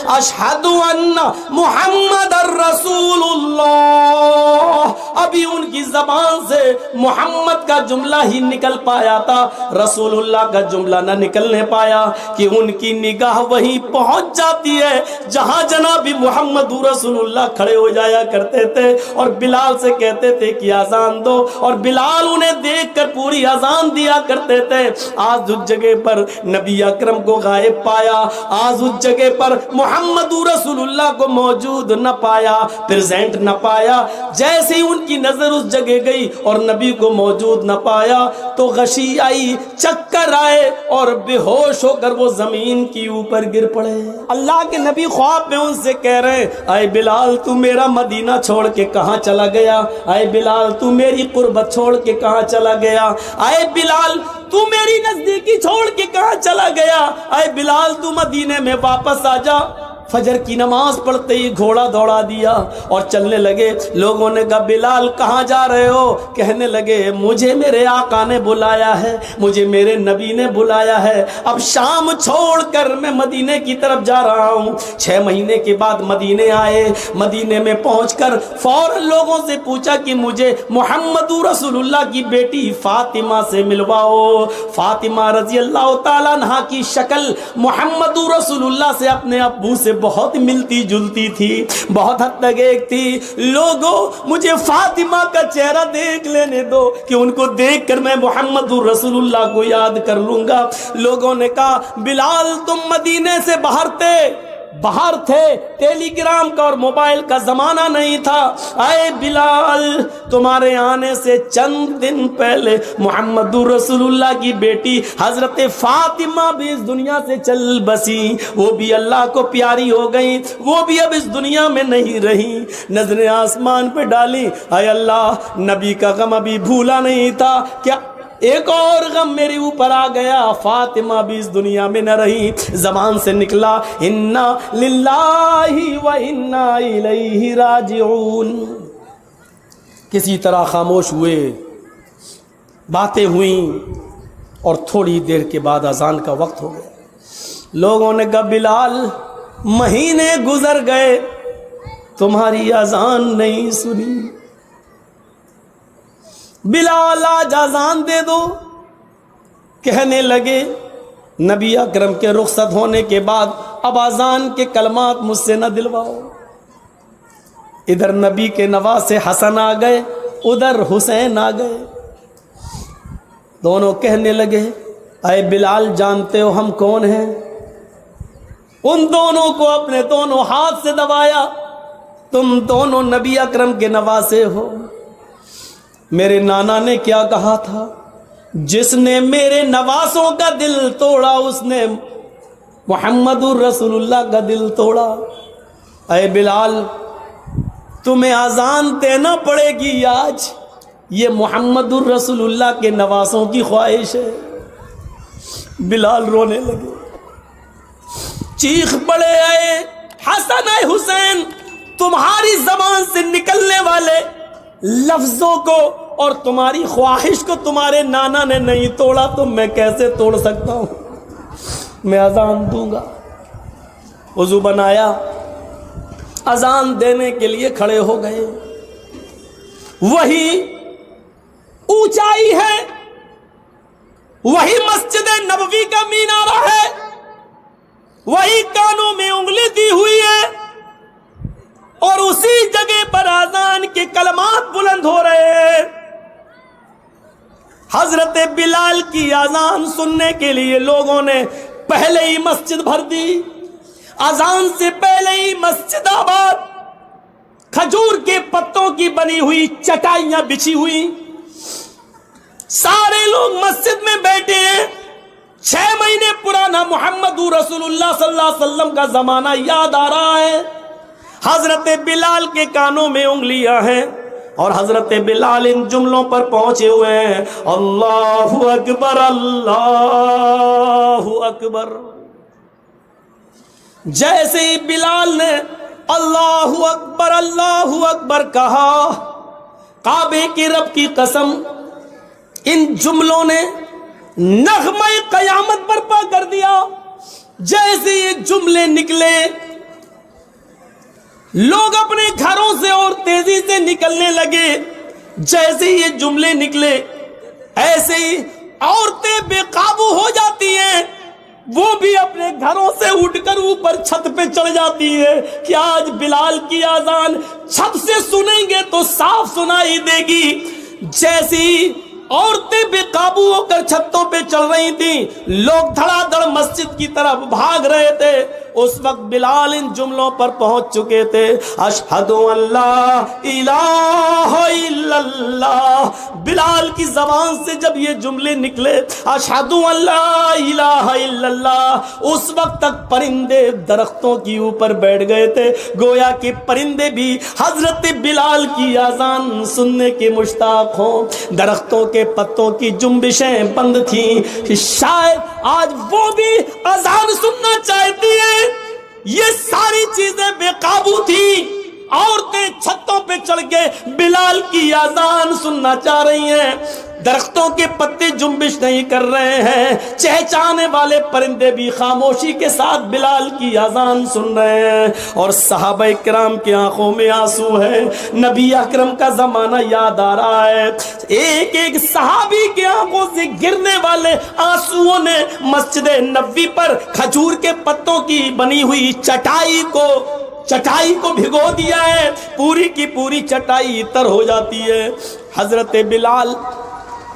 اشہدو ان محمد الرسول اللہ، ابھی ان کی زبان سے محمد کا جملہ ہی نکل پایا تھا، رسول اللہ کا جملہ نہ نکلنے پایا کہ ان کی نگاہ وہیں پہنچ جاتی ہے جہاں جناب محمد رسول اللہ کھڑے ہو جایا کرتے تھے اور بلال سے کہتے تھے کہ اذان دو، اور بلال انہیں دیکھ کر پوری اذان دیا کرتے تھے۔ آج اس جگہ پر نبی اکرم کو غائب پایا، آج اس جگہ پر محمد رسول اللہ کو موجود نہ پایا، پریزنٹ نہ پایا۔ جیسے ہی ان کی نظر اس جگہ گئی اور نبی کو موجود نہ پایا تو غشی آئی، چکر آئے اور بے ہوش ہو کر وہ زمین کی اوپر گر پڑے۔ اللہ کے نبی خواب میں ان سے کہہ رہے ہیں اے بلال تو میرا مدینہ چھوڑ کے کہاں چلا گیا؟ اے بلال تو میری قربت چھوڑ کے کہاں چلا گیا؟ اے بلال تو میری نزدیکی چھوڑ کے کہاں چلا گیا؟ اے بلال تو مدینے میں واپس آ جا۔ فجر کی نماز پڑھتے ہی گھوڑا دوڑا دیا اور چلنے لگے۔ لوگوں نے کہا بلال کہاں جا رہے ہو؟ کہنے لگے مجھے میرے آقا نے بلایا ہے، مجھے میرے نبی نے بلایا ہے، اب شام چھوڑ کر میں مدینے کی طرف جا رہا ہوں۔ 6 مہینے کے بعد مدینے آئے، مدینے میں پہنچ کر فوراً لوگوں سے پوچھا کہ مجھے محمد رسول اللہ کی بیٹی فاطمہ سے ملواؤ۔ فاطمہ رضی اللہ تعالیٰ عنہا کی شکل محمد رسول اللہ سے اپنے ابو سے بہت ملتی جلتی تھی، بہت حد تک ایک تھی۔ لوگوں مجھے فاطمہ کا چہرہ دیکھ لینے دو کہ ان کو دیکھ کر میں محمد رسول اللہ کو یاد کر لوں گا۔ لوگوں نے کہا بلال تم مدینے سے باہر تھے، ٹیلی گرام کا اور موبائل کا زمانہ نہیں تھا۔ اے بلال تمہارے آنے سے چند دن پہلے محمد رسول اللہ کی بیٹی حضرت فاطمہ بھی اس دنیا سے چل بسی، وہ بھی اللہ کو پیاری ہو گئی، وہ بھی اب اس دنیا میں نہیں رہی۔ نظریں آسمان پہ ڈالی، اے اللہ نبی کا غم ابھی بھولا نہیں تھا، کیا ایک اور غم میرے اوپر آ گیا؟ فاطمہ بھی اس دنیا میں نہ رہی۔ زبان سے نکلا انا للہ و انا الیہ راجعون۔ کسی طرح خاموش ہوئے، باتیں ہوئیں اور تھوڑی دیر کے بعد اذان کا وقت ہو گیا۔ لوگوں نے کہا بلال مہینے گزر گئے تمہاری اذان نہیں سنی، بلال آج اذان دے دو۔ کہنے لگے نبی اکرم کے رخصت ہونے کے بعد اب اذان کے کلمات مجھ سے نہ دلواؤ۔ ادھر نبی کے نواسے حسن آ گئے، ادھر حسین آ گئے۔ دونوں کہنے لگے اے بلال جانتے ہو ہم کون ہیں؟ ان دونوں کو اپنے دونوں ہاتھ سے دبایا، تم دونوں نبی اکرم کے نواسے ہو۔ میرے نانا نے کیا کہا تھا؟ جس نے میرے نواسوں کا دل توڑا اس نے محمد الرسول اللہ کا دل توڑا۔ اے بلال تمہیں اذان دینا پڑے گی آج، یہ محمد الرسول اللہ کے نواسوں کی خواہش ہے۔ بلال رونے لگے، چیخ پڑے اے حسن اے حسین، تمہاری زبان سے نکلنے والے لفظوں کو اور تمہاری خواہش کو تمہارے نانا نے نہیں توڑا تو میں کیسے توڑ سکتا ہوں؟ میں اذان دوں گا۔ وضو بنایا، اذان دینے کے لیے کھڑے ہو گئے۔ وہی اونچائی ہے، وہی مسجد نبوی کا مینارہ ہے، وہی کانوں میں انگلی دی ہوئی ہے، اور اسی جگہ پر اذان کے کلمات بلند ہو رہے ہیں۔ حضرت بلال کی اذان سننے کے لیے لوگوں نے پہلے ہی مسجد بھر دی۔ اذان سے پہلے ہی مسجد آباد، کھجور کے پتوں کی بنی ہوئی چٹائیاں بچھی ہوئی، سارے لوگ مسجد میں بیٹھے ہیں۔ 6 مہینے پرانا محمد رسول اللہ صلی اللہ علیہ وسلم کا زمانہ یاد آ رہا ہے۔ حضرت بلال کے کانوں میں انگلیاں ہیں اور حضرت بلال ان جملوں پر پہنچے ہوئے ہیں، اللہ اکبر اللہ اکبر۔ جیسے ہی بلال نے اللہ اکبر کہا، کعبے کے رب کی قسم ان جملوں نے نغمہ قیامت برپا کر دیا۔ جیسے یہ جملے نکلے لوگ اپنے گھروں سے اور تیزی سے نکلنے لگے. جیسے یہ جملے نکلے ایسے ہی عورتیں بے قابو ہو جاتی ہیں. وہ بھی اپنے گھروں سے اٹھ کر اوپر چھت پہ چڑھ جاتی ہے کہ آج بلال کی اذان چھت سے سنیں گے تو صاف سنائی دے گی. جیسی عورتیں بے قابو ہو کر چھتوں پہ چل رہی تھیں, لوگ دھڑا دھڑ مسجد کی طرف بھاگ رہے تھے. اس وقت بلال ان جملوں پر پہنچ چکے تھے. اشہد ان لا الہ الا اللہ. بلال کی زبان سے جب یہ جملے نکلے اشہد ان لا الہ الا اللہ, اس وقت تک پرندے درختوں کے اوپر بیٹھ گئے تھے. گویا کہ پرندے بھی حضرت بلال کی اذان سننے کے مشتاق ہوں. درختوں کے پتوں کی جنبشیں بند تھیں, شاید آج وہ بھی اذان سننا چاہتی ہیں. یہ ساری چیزیں بے قابو تھی. عورتیں چھتوں پہ چڑھ کے بلال کی اذان سننا چاہ رہی ہیں. درختوں کے پتے جنبش نہیں کر رہے ہیں. چہچانے والے پرندے بھی خاموشی کے ساتھ بلال کی اذان سن رہے ہیں. اور صحابہ کرام کی آنکھوں میں آنسو ہے. نبی اکرم کا زمانہ یاد آ رہا ہے. ایک ایک صحابی کی آنکھوں سے گرنے والے آنسوؤں نے مسجد نبوی پر کھجور کے پتوں کی بنی ہوئی چٹائی کو بھگو دیا ہے. پوری کی پوری چٹائی تر ہو جاتی ہے. حضرت بلال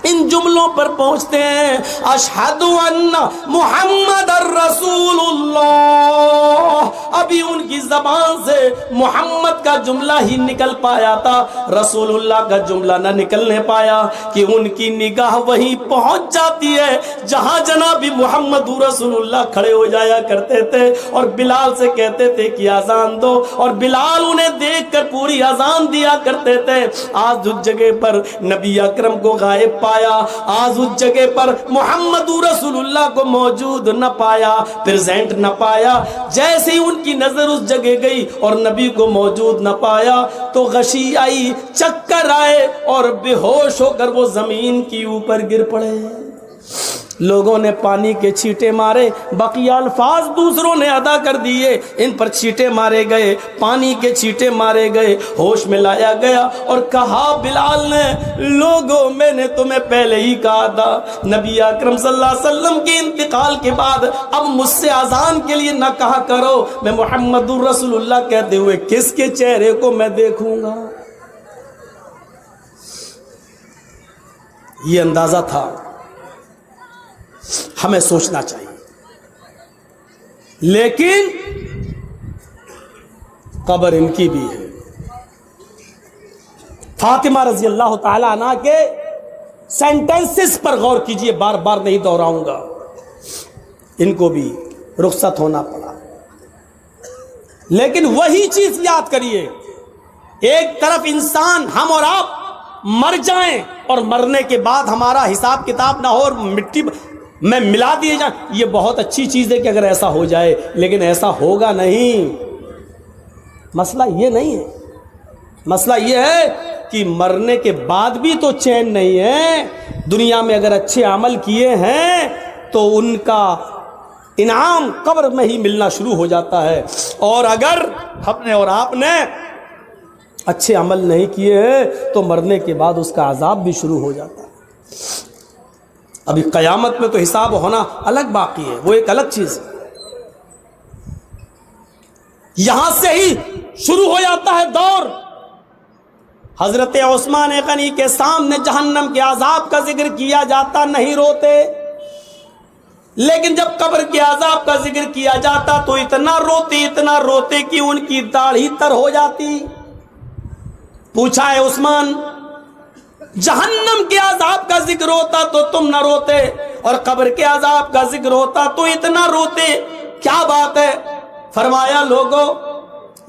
ان جملوں پر پہنچتے ہیں اشہد ان محمد الرسول اللہ. ابھی ان کی زبان سے محمد کا جملہ ہی نکل پایا تھا, رسول اللہ کا جملہ نہ نکلنے پایا کہ ان کی نگاہ وہیں پہنچ جاتی ہے جہاں جناب محمد رسول اللہ کھڑے ہو جایا کرتے تھے اور بلال سے کہتے تھے کہ اذان دو, اور بلال انہیں دیکھ کر پوری اذان دیا کرتے تھے. آج اس جگہ پر نبی اکرم کو غائب پایا, آج اس جگہ پر محمد رسول اللہ کو موجود نہ پایا, پریزنٹ نہ پایا. جیسے ہی ان کی نظر اس جگہ گئی اور نبی کو موجود نہ پایا تو غشی آئی, چکر آئے اور بے ہوش ہو کر وہ زمین کی اوپر گر پڑے. لوگوں نے پانی کے چھینٹے مارے, بقیہ الفاظ دوسروں نے ادا کر دیے. ان پر چھینٹے مارے گئے, پانی کے چھینٹے مارے گئے, ہوش میں لایا گیا اور کہا بلال نے, لوگوں میں نے تمہیں پہلے ہی کہا تھا نبی اکرم صلی اللہ علیہ وسلم کے انتقال کے بعد اب مجھ سے اذان کے لیے نہ کہا کرو. میں محمد رسول اللہ کہتے ہوئے کس کے چہرے کو میں دیکھوں گا. یہ اندازہ تھا. ہمیں سوچنا چاہیے. لیکن قبر ان کی بھی ہے. فاطمہ رضی اللہ تعالی عنہ کے سینٹنسز پر غور کیجئے, بار بار نہیں دہراؤں گا. ان کو بھی رخصت ہونا پڑا. لیکن وہی چیز یاد کریے, ایک طرف انسان ہم اور آپ مر جائیں اور مرنے کے بعد ہمارا حساب کتاب نہ ہو اور مٹی میں ملا دیے جائیں, یہ بہت اچھی چیز ہے کہ اگر ایسا ہو جائے, لیکن ایسا ہوگا نہیں. مسئلہ یہ نہیں ہے. مسئلہ یہ ہے کہ مرنے کے بعد بھی تو چین نہیں ہے. دنیا میں اگر اچھے عمل کیے ہیں تو ان کا انعام قبر میں ہی ملنا شروع ہو جاتا ہے, اور اگر ہم نے اور آپ نے اچھے عمل نہیں کیے ہیں تو مرنے کے بعد اس کا عذاب بھی شروع ہو جاتا ہے. ابھی قیامت میں تو حساب ہونا الگ باقی ہے, وہ ایک الگ چیز ہے. یہاں سے ہی شروع ہو جاتا ہے دور. حضرت عثمان غنی کے سامنے جہنم کے عذاب کا ذکر کیا جاتا نہیں روتے, لیکن جب قبر کے عذاب کا ذکر کیا جاتا تو اتنا روتے کہ ان کی داڑھی تر ہو جاتی. پوچھا ہے عثمان, جہنم کے عذاب کا ذکر ہوتا تو تم نہ روتے, اور قبر کے عذاب کا ذکر ہوتا تو اتنا روتے, کیا بات ہے؟ فرمایا, لوگوں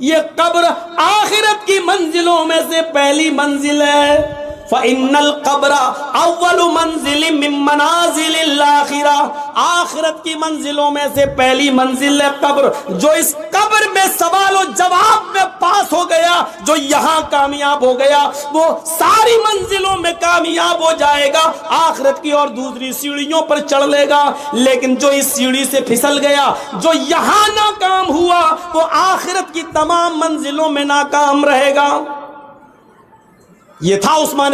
یہ قبر آخرت کی منزلوں میں سے پہلی منزل ہے. فَإِنَّ الْقَبْرَ أَوَّلُ مَنزِلٍ مِّن مَّنَازِلِ الْآخِرَةِ. آخرت کی منزلوں میں سے پہلی منزل ہے قبر. جو اس قبر میں سوال و جواب میں پاس ہو گیا, جو یہاں کامیاب ہو گیا وہ ساری منزلوں میں کامیاب ہو جائے گا، آخرت کی اور دوسری سیڑھیوں پر چڑھ لے گا، لیکن جو اس سیڑھی سے پھسل گیا، جو یہاں ناکام ہوا، وہ آخرت کی تمام منزلوں میں ناکام رہے گا۔ یہ تھا عثمان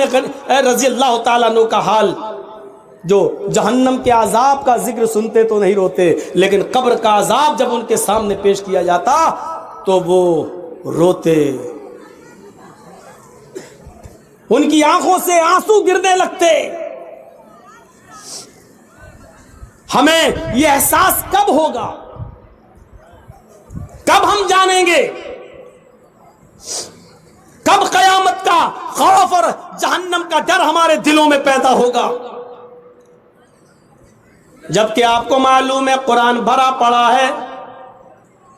رضی اللہ تعالیٰ عنہ کا حال، جو جہنم کے عذاب کا ذکر سنتے تو نہیں روتے، لیکن قبر کا عذاب جب ان کے سامنے پیش کیا جاتا تو وہ روتے، ان کی آنکھوں سے آنسو گرنے لگتے۔ ہمیں یہ احساس کب ہوگا، کب ہم جانیں گے، کب قیامت کا خوف اور جہنم کا ڈر ہمارے دلوں میں پیدا ہوگا؟ جبکہ آپ کو معلوم ہے قرآن بھرا پڑا ہے،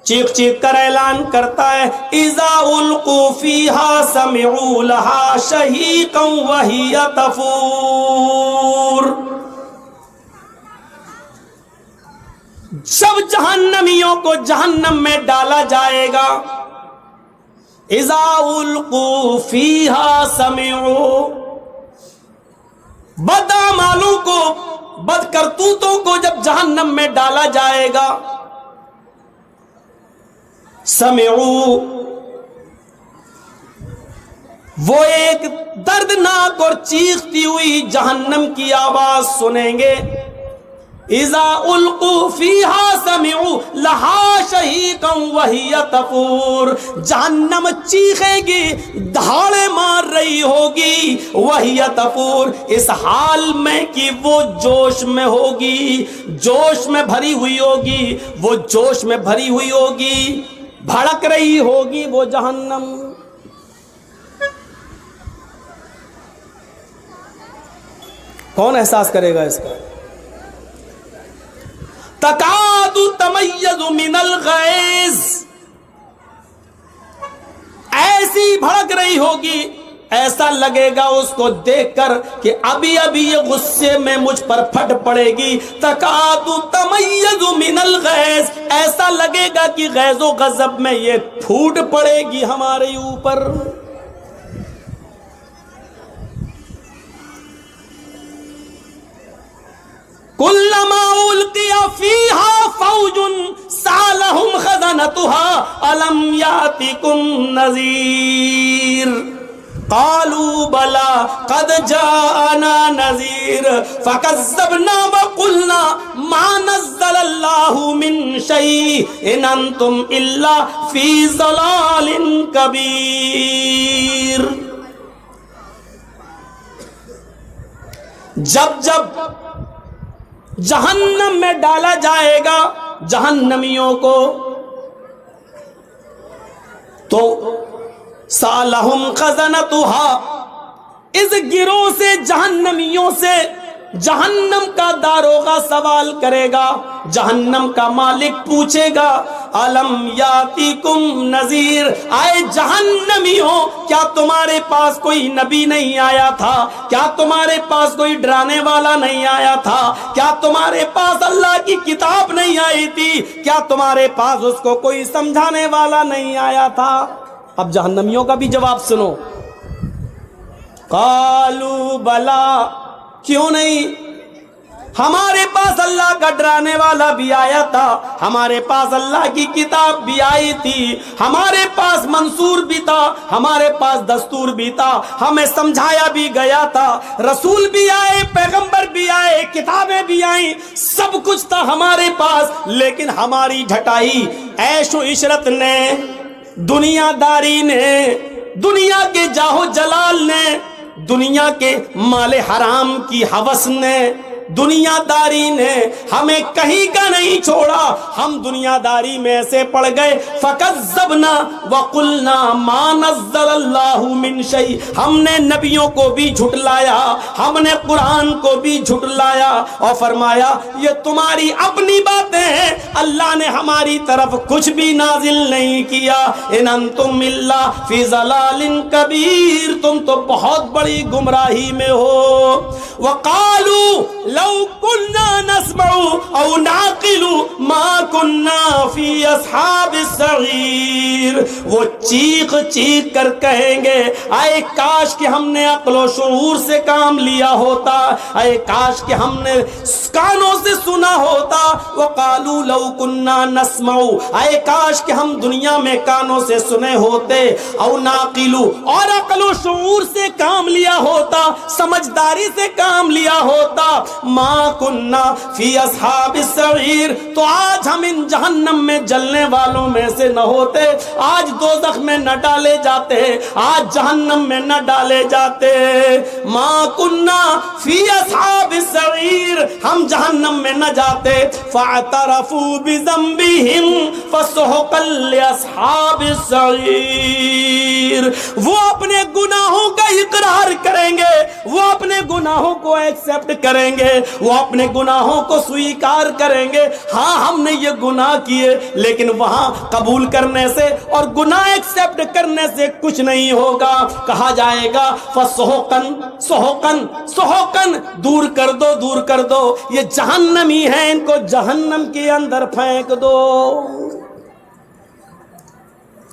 چیخ چیخ کر اعلان کرتا ہے اذا القوا فیہا سمعوا لہا شہیقا وہی تفور۔ جب جہنمیوں کو جہنم میں ڈالا جائے گا، اذا القوا فیہا سمعوا، بدعمالوں کو، بد کرتوتوں کو جب جہنم میں ڈالا جائے گا، سمعوا، وہ ایک دردناک اور چیختی ہوئی جہنم کی آواز سنیں گے، اذا القوا فیہا سمعوا لہا شہیقا وہی تفور، جہنم چیخے گی، دھاڑے مار رہی ہوگی، وہی تفور، اس حال میں کہ وہ جوش میں ہوگی، جوش میں بھری ہوئی ہوگی، وہ جوش میں بھری ہوئی ہوگی، بھڑک رہی ہوگی وہ جہنم۔ کون احساس کرے گا اس کا؟ تکاد تمیز من الغیظ، ایسی بھڑک رہی ہوگی، ایسا لگے گا اس کو دیکھ کر کہ ابھی ابھی یہ غصے میں مجھ پر پھٹ پڑے گی۔ تکاد تمیز من الغیظ، ایسا لگے گا کہ غیظ و غضب میں یہ پھوٹ پڑے گی ہمارے اوپر۔ کلما القی فیہا فوج سالہم خزنتها الم یاتکم نذیر قالوا بلا قد جاءنا نذیر فکذبنا وقلنا ما نزل اللہ من شیء ان انتم الا فی ضلال کبیر۔ جب جب جہنم میں ڈالا جائے گا جہنمیوں کو، تو سالہم خزنتها، اس گروہ سے جہنمیوں سے جہنم کا داروغہ سوال کرے گا، جہنم کا مالک پوچھے گا الم یاتیکم نذیر، آئے جہنمیوں کیا تمہارے پاس کوئی نبی نہیں آیا تھا؟ کیا تمہارے پاس کوئی ڈرانے والا نہیں آیا تھا؟ کیا تمہارے پاس اللہ کی کتاب نہیں آئی تھی؟ کیا تمہارے پاس اس کو کوئی سمجھانے والا نہیں آیا تھا؟ اب جہنمیوں کا بھی جواب سنو، قالوا بلا، کیوں نہیں، ہمارے پاس اللہ کا ڈرانے والا بھی آیا تھا، ہمارے پاس اللہ کی کتاب بھی آئی تھی، ہمارے پاس منصور بھی تھا، ہمارے پاس دستور بھی تھا، ہمیں سمجھایا بھی گیا تھا، رسول بھی آئے، پیغمبر بھی آئے، کتابیں بھی آئیں، سب کچھ تھا ہمارے پاس، لیکن ہماری ڈھٹائی عیش و عشرت نے، دنیا داری نے، دنیا کے جاہو جلال نے، دنیا کے مال حرام کی ہوس نے، دنیا داری نے ہمیں کہیں کا نہیں چھوڑا، ہم دنیا داری میں ایسے پڑ گئے، فکذبنا وقلنا ما نزل اللہ من شیء، ہم نے نبیوں کو بھی جھٹلایا، ہم نے قرآن کو بھی جھٹلایا اور فرمایا یہ تمہاری اپنی باتیں ہیں، اللہ نے ہماری طرف کچھ بھی نازل نہیں کیا، ان انتم الا فی ضلال کبیر، تم تو بہت بڑی گمراہی میں ہو۔ وقالوا لو كنا نسمع او نعقل ما كنا في اصحاب السعير، وہ چیخ چیخ کر کہیں گے اے کاش کہ ہم نے عقل و شعور سے کام لیا ہوتا، اے کاش کہ ہم نے کانوں سے سنا ہوتا۔ وقالوا لو كنا نسمع، اے کاش کہ ہم دنیا میں کانوں سے سنے ہوتے، او ناقل، اور عقل و شعور سے کام لیا ہوتا، سمجھداری سے کام لیا ہوتا، ما كنا فی اصحاب السعیر، تو آج ہم ان جہنم میں جلنے والوں میں سے نہ ہوتے، آج دوزخ میں نہ ڈالے جاتے، آج جہنم میں نہ ڈالے جاتے۔ ما كنا فی اصحاب السعیر، ہم جہنم میں نہ جاتے۔ فاعترفوا بذنبہم فسحقا لاصحاب السعیر، وہ اپنے گناہوں کا اقرار کریں گے، وہ اپنے گناہوں کو ایکسپٹ کریں گے، وہ اپنے گناہوں کو سویکار کریں گے۔ ہاں ہم نے یہ گناہ کیے، لیکن وہاں قبول کرنے سے اور گناہ ایکسپٹ کرنے سے کچھ نہیں ہوگا۔ کہا جائے گا فسحقن سحقن سحقن، دور کر دو دور کر دو، یہ جہنمی ہیں، ان کو جہنم کے اندر پھینک دو۔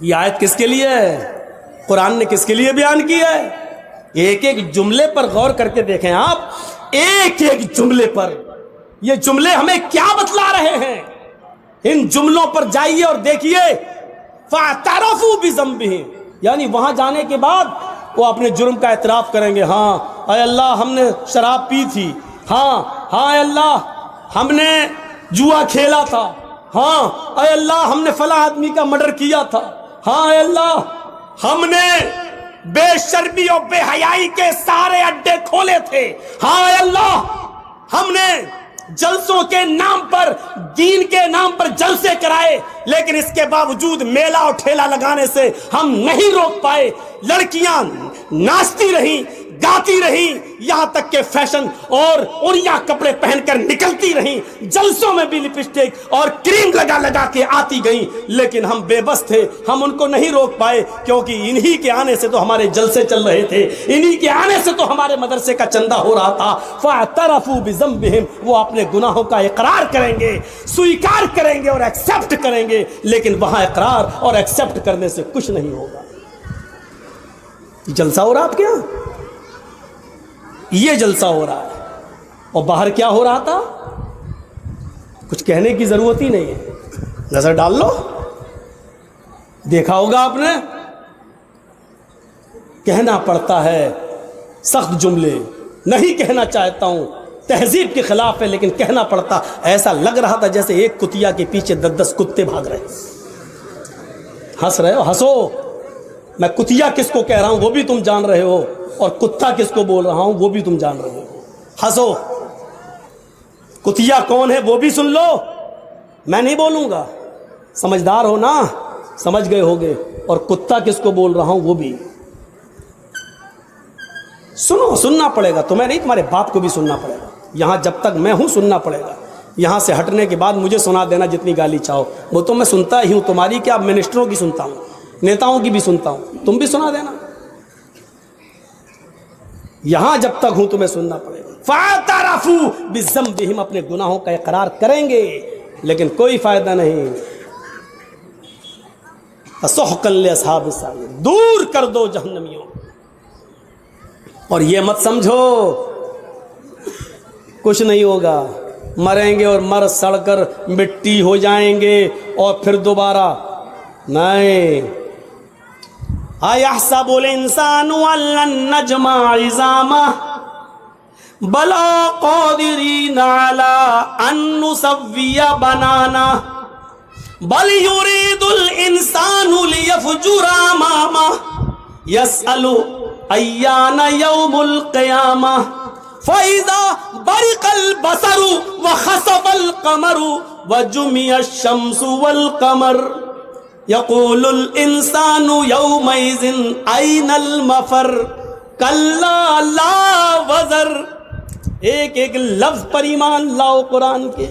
یہ آیت کس کے لیے ہے؟ قرآن نے کس کے لیے بیان کی ہے؟ ایک ایک جملے پر غور کر کے دیکھیں آپ، ایک ایک جملے پر، یہ جملے ہمیں کیا بتلا رہے ہیں؟ ان جملوں پر جائیے اور دیکھیے۔ فاعترفوا بذنبہم، یعنی وہاں جانے کے بعد وہ اپنے جرم کا اعتراف کریں گے۔ ہاں اے اللہ ہم نے شراب پی تھی، ہاں اے اللہ ہم نے جوا کھیلا تھا، ہاں اے اللہ ہم نے فلاں آدمی کا مرڈر کیا تھا، ہاں اے اللہ ہم نے بے شرمی اور بے حیائی کے سارے اڈے کھولے تھے، ہاں اے اللہ ہم نے جلسوں کے نام پر، دین کے نام پر جلسے کرائے، لیکن اس کے باوجود میلہ اور ٹھیلا لگانے سے ہم نہیں روک پائے۔ لڑکیاں ناچتی رہیں، گاتی رہیں، یہاں تک کہ فیشن اور اڑیا کپڑے پہن کر نکلتی رہیں، جلسوں میں بھی لپسٹک اور کریم لگا لگا کے آتی گئیں، لیکن ہم بے بس تھے، ہم ان کو نہیں روک پائے، کیونکہ انہی کے آنے سے تو ہمارے جلسے چل رہے تھے، انہی کے آنے سے تو ہمارے مدرسے کا چندہ ہو رہا تھا۔ فاعترفوا بذنبہم، وہ اپنے گناہوں کا اقرار کریں گے، سویکار کریں گے اور ایکسپٹ کریں گے، لیکن وہاں اقرار اور ایکسپٹ کرنے سے کچھ نہیں ہوگا۔ جلسہ ہو رہا آپ کے یہاں؟ یہ جلسہ ہو رہا ہے، اور باہر کیا ہو رہا تھا؟ کچھ کہنے کی ضرورت ہی نہیں ہے، نظر ڈال لو، دیکھا ہوگا آپ نے۔ کہنا پڑتا ہے سخت جملے، نہیں کہنا چاہتا ہوں، تہذیب کے خلاف ہے، لیکن کہنا پڑتا۔ ایسا لگ رہا تھا جیسے ایک کتیا کے پیچھے 10 کتے بھاگ رہے۔ ہنس رہے ہو؟ ہنسو، میں کتیا کس کو کہہ رہا ہوں وہ بھی تم جان رہے ہو، اور کتا کس کو بول رہا ہوں وہ بھی تم جان رہے ہو۔ ہنسو، کتیا کون ہے وہ بھی سن لو، میں نہیں بولوں گا، سمجھدار ہو نا، سمجھ گئے ہوگے، اور کتا کس کو بول رہا ہوں وہ بھی سنو، سننا پڑے گا تمہیں نہیں، تمہارے باپ کو بھی سننا پڑے گا، یہاں جب تک میں ہوں سننا پڑے گا، یہاں سے ہٹنے کے بعد مجھے سنا دینا جتنی گالی چاہو، وہ تو میں سنتا ہی ہوں، تمہاری کیا، منسٹروں کی سنتا ہوں، نیتاؤں کی بھی سنتا ہوں، تم بھی سنا دینا، یہاں جب تک ہوں تمہیں سننا پڑے گا۔ فاعترفوا بذنبہم، اپنے گناہوں کا اقرار کریں گے، لیکن کوئی فائدہ نہیں۔ فسحقا لاصحاب السعیر، دور کر دو جہنمیوں۔ اور یہ مت سمجھو کچھ نہیں ہوگا، مریں گے اور مر سڑ کر مٹی ہو جائیں گے اور پھر دوبارہ نہیں۔ اَيَحْسَبُ الْإِنسَانُ أَن لَّن نَّجْمَعَ عِظَامَهُ بَلَىٰ قَادِرِينَ عَلَىٰ أَن نُّسَوِّيَ بَنَانَهُ بَلْ يُرِيدُ الْإِنسَانُ لِيَفْجُرَ أَمَامَهُ يَسْأَلُ أَيَّانَ يَوْمُ الْقِيَامَةِ فَإِذَا بَرِقَ الْبَصَرُ وَخَسَفَ الْقَمَرُ وَجُمِعَ الشَّمْسُ وَالْقَمَرُ یقول الانسان یومئذ این المفر کلا لا وزر۔ ایک ایک لفظ پر ایمان لاؤ قرآن کے۔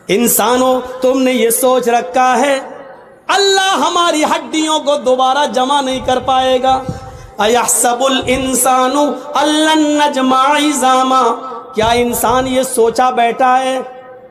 انسانوں تم نے یہ سوچ رکھا ہے اللہ ہماری ہڈیوں کو دوبارہ جمع نہیں کر پائے گا۔ ایحسب الانسان ان لن نجمع عظامہ، کیا انسان یہ سوچا بیٹھا ہے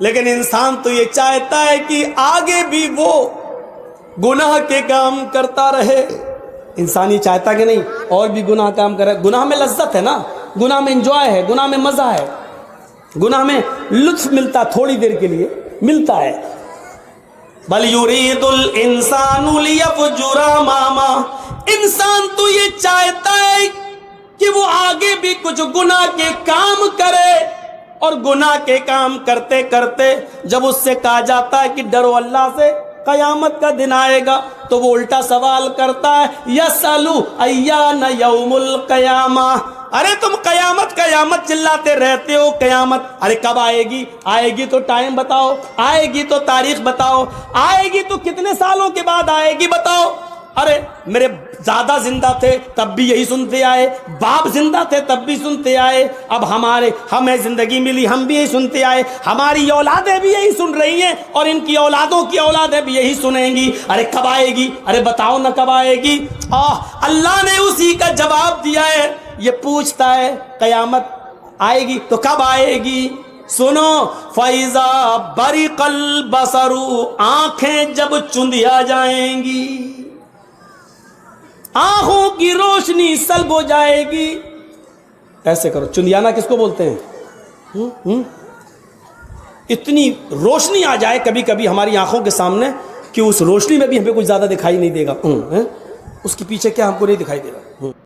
لیکن انسان تو یہ چاہتا ہے کہ آگے بھی وہ گناہ کے کام کرتا رہے. انسان یہ چاہتا کہ نہیں اور بھی گناہ کام کرے. گناہ میں لذت ہے نا, گناہ میں انجوائے ہے, گناہ میں مزہ ہے, گناہ میں لطف ملتا, تھوڑی دیر کے لیے ملتا ہے. بل یرید الانسان لیفجر اماما, انسان تو یہ چاہتا ہے کہ وہ آگے بھی کچھ گناہ کے کام کرے, اور گناہ کے کام کرتے کرتے جب اس سے کہا جاتا ہے کہ ڈرو اللہ سے, قیامت کا دن آئے گا, تو وہ الٹا سوال کرتا ہے یسألو ایان یوم القیامہ. ارے تم قیامت قیامت چلاتے رہتے ہو, قیامت ارے کب آئے گی, آئے گی تو ٹائم بتاؤ, آئے گی تو تاریخ بتاؤ, آئے گی تو کتنے سالوں کے بعد آئے گی بتاؤ. ارے میرے دادا زندہ تھے تب بھی یہی سنتے آئے, باپ زندہ تھے تب بھی سنتے آئے, اب ہمیں زندگی ملی ہم بھی یہی سنتے آئے, ہماری اولادیں بھی یہی سن رہی ہیں, اور ان کی اولادوں کی اولادیں بھی یہی سنیں گی. ارے کب آئے گی, ارے بتاؤ نہ کب آئے گی. اللہ نے اسی کا جواب دیا ہے. یہ پوچھتا ہے قیامت آئے گی تو کب آئے گی. سنو, فَإِذَا بَرِقَ الْبَصَرُ, آنکھیں جب چندیا جائیں گی, آنکھوں کی روشنی سلب ہو جائے گی. ایسے کرو, چندیانا کس کو بولتے ہیں؟ اتنی روشنی آ جائے کبھی کبھی ہماری آنکھوں کے سامنے کہ اس روشنی میں بھی ہمیں کچھ زیادہ دکھائی نہیں دے گا, اس کے پیچھے کیا ہم کو نہیں دکھائی دے گا.